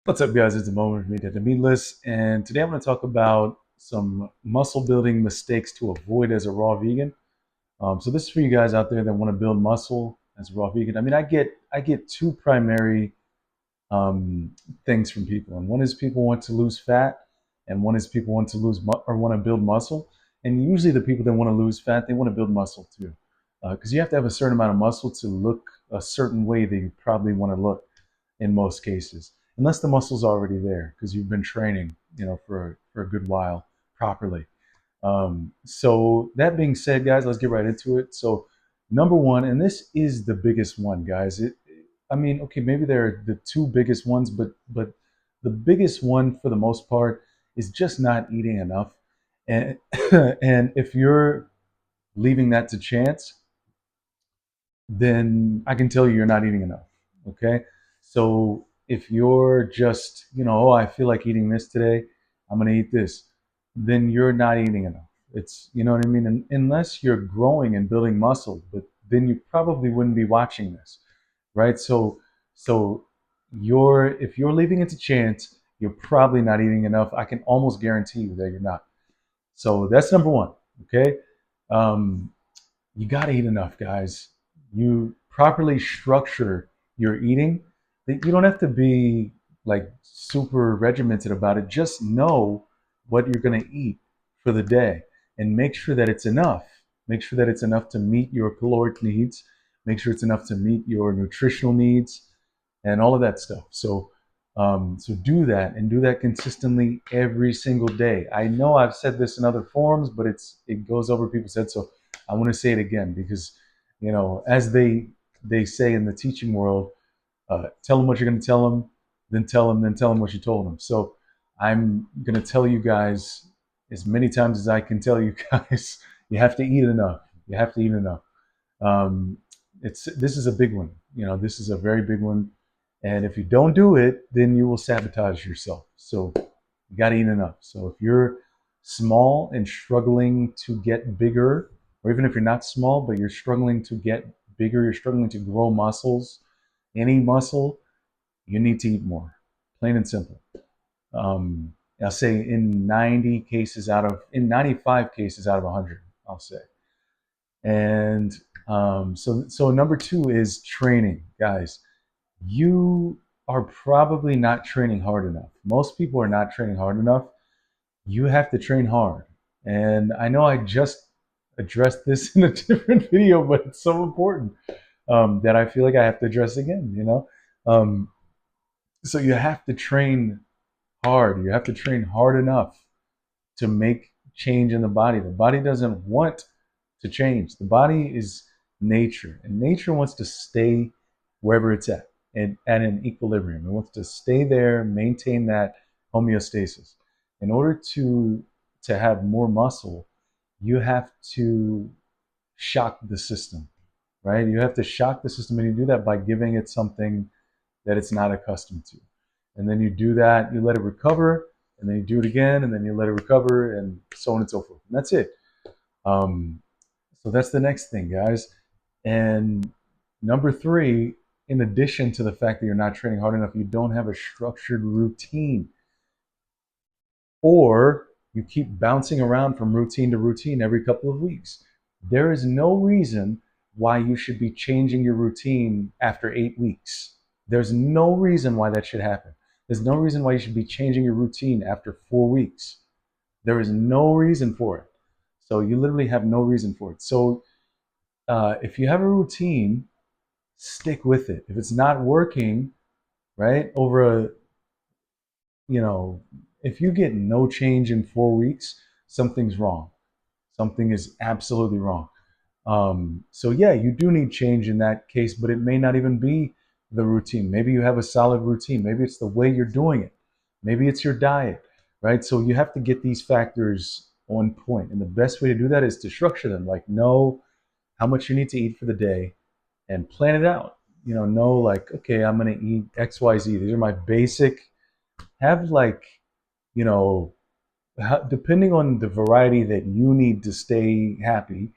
What's up, guys? It's a moment for me to the meatless, and today I'm going to talk about some muscle building mistakes to avoid as a raw vegan. So this is for you guys out there that want to build muscle as a raw vegan. I mean, I get two primary um, things from people, and one is people want to lose fat, and one is people want to or want to build muscle. And usually, the people that want to lose fat, they want to build muscle too, because you have to have a certain amount of muscle to look a certain way that you probably want to look in most cases, unless the muscle's already there because you've been training, for a good while properly. So that being said, guys, let's get right into it. So number one, and this is the biggest one, guys. I mean, okay, maybe they're the two biggest ones, but the biggest one for the most part is just not eating enough. And and if you're leaving that to chance, then I can tell you you're not eating enough. Okay. So if you're just, oh, I feel like eating this today, I'm going to eat this, then you're not eating enough. It's, you know what I mean? And unless you're growing and building muscle, but then you probably wouldn't be watching this, right? So if you're leaving it to chance, you're probably not eating enough. I can almost guarantee you that you're not. So that's number one. Okay. Um, you got to eat enough, guys. You properly structure your eating. You don't have to be like super regimented about it. Just know what you're going to eat for the day and make sure that it's enough. Make sure that it's enough to meet your caloric needs. Make sure it's enough to meet your nutritional needs and all of that stuff. So do that and do that consistently every single day. I know I've said this in other forums, but it goes over people's heads. So I want to say it again because, as they say in the teaching world, tell them what you're going to tell them, then tell them what you told them. So I'm going to tell you guys as many times as I can tell you guys, you have to eat enough. You have to eat enough. Um, this is a big one. This is a very big one. And if you don't do it, then you will sabotage yourself. So you got to eat enough. So if you're small and struggling to get bigger, or even if you're not small, but you're struggling to get bigger, you're struggling to grow muscles, any muscle, you need to eat more. Plain and simple. I'll say in 95 cases out of 100, I'll say. And so number two is training, guys. You are probably not training hard enough. Most people are not training hard enough. You have to train hard. And I know I just addressed this in a different video, but it's so important that I feel like I have to address it again. Um, so you have to train hard. You have to train hard enough to make change in the body. The body doesn't want to change. The body is nature, and nature wants to stay wherever it's at and at an equilibrium. It wants to stay there, maintain that homeostasis. In order to have more muscle, you have to shock the system, right? You have to shock the system, and you do that by giving it something that it's not accustomed to. And then you do that, you let it recover, and then you do it again, and then you let it recover, and so on and so forth. And that's it. Um, so that's the next thing, guys. And number three, in addition to the fact that you're not training hard enough, you don't have a structured routine, or you keep bouncing around from routine to routine every couple of weeks. There is no reason why you should be changing your routine after 8 weeks. There's no reason why that should happen. There's no reason why you should be changing your routine after 4 weeks. There is no reason for it. So you literally have no reason for it. So if you have a routine, stick with it. If it's not working, right, over a, you know, if you get no change in 4 weeks, something's wrong. Something is absolutely wrong. So yeah, you do need change in that case, but it may not even be the routine. Maybe you have a solid routine. Maybe it's the way you're doing it. Maybe it's your diet, right? So you have to get these factors on point. And the best way to do that is to structure them. Like know how much you need to eat for the day and plan it out. Know like, okay, I'm going to eat XYZ. These are my basic, have like, you know, depending on the variety that you need to stay happy,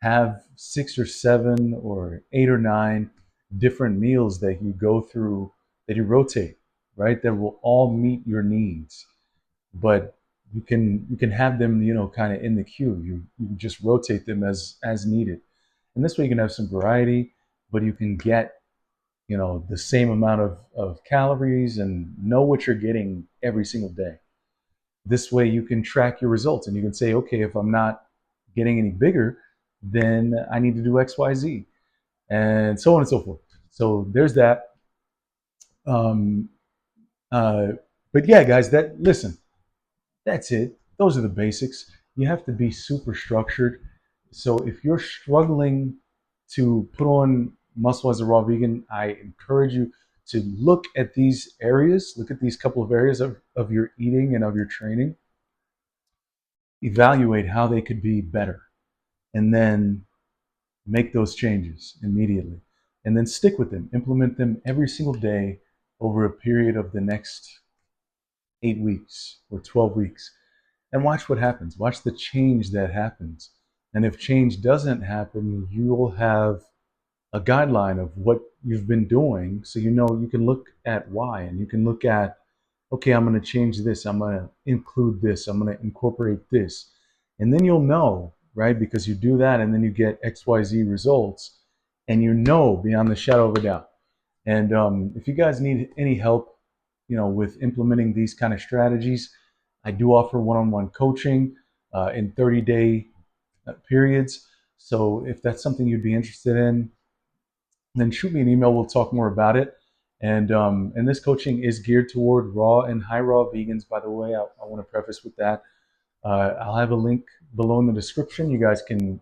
have 6 or 7 or 8 or 9 different meals that you go through, that you rotate. right? That will all meet your needs, but you can have them, kind of in the queue. You just rotate them as needed, and this way you can have some variety, but you can get the same amount of calories and know what you're getting every single day. This way you can track your results and you can say, okay, if I'm not getting any bigger, then I need to do XYZ, and so on and so forth. So there's that. Um, uh, but yeah, guys, that's it. Those are the basics. You have to be super structured. So if you're struggling to put on muscle as a raw vegan, I encourage you to look at these areas, look at these couple of areas of your eating and of your training, evaluate how they could be better, and then make those changes immediately. And then stick with them, implement them every single day over a period of the next 8 weeks or 12 weeks, and watch what happens. Watch the change that happens. And if change doesn't happen, you'll have a guideline of what you've been doing. So you can look at why, and you can look at, okay, I'm going to change this. I'm going to include this. I'm going to incorporate this. And then you'll know, right? Because you do that and then you get XYZ results, and beyond the shadow of a doubt. And if you guys need any help, with implementing these kind of strategies, I do offer one-on-one coaching in 30-day periods. So if that's something you'd be interested in, then shoot me an email. We'll talk more about it. And this coaching is geared toward raw and high raw vegans. By the way, I want to preface with that. I'll have a link below in the description. You guys can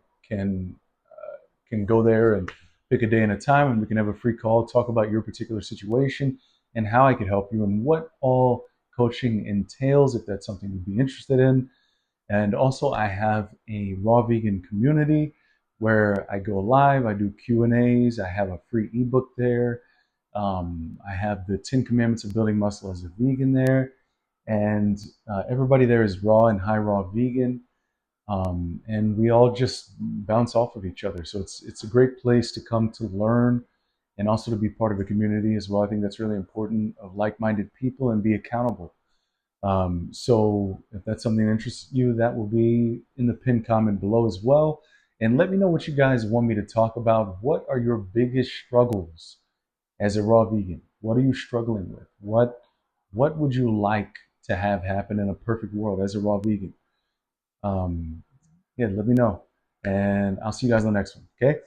go there and pick a day and a time, and we can have a free call, talk about your particular situation and how I could help you and what all coaching entails, if that's something you'd be interested in. And also, I have a raw vegan community where I go live. I do Q&As. I have a free ebook there. I have the 10 Commandments of Building Muscle as a Vegan there. And everybody there is raw and high raw vegan. And we all just bounce off of each other. So it's a great place to come to learn and also to be part of a community as well. I think that's really important, of like-minded people, and be accountable. So if that's something that interests you, that will be in the pinned comment below as well. And let me know what you guys want me to talk about. What are your biggest struggles as a raw vegan? What are you struggling with? What would you like to have happen in a perfect world as a raw vegan? Yeah, let me know. And I'll see you guys on the next one. Okay?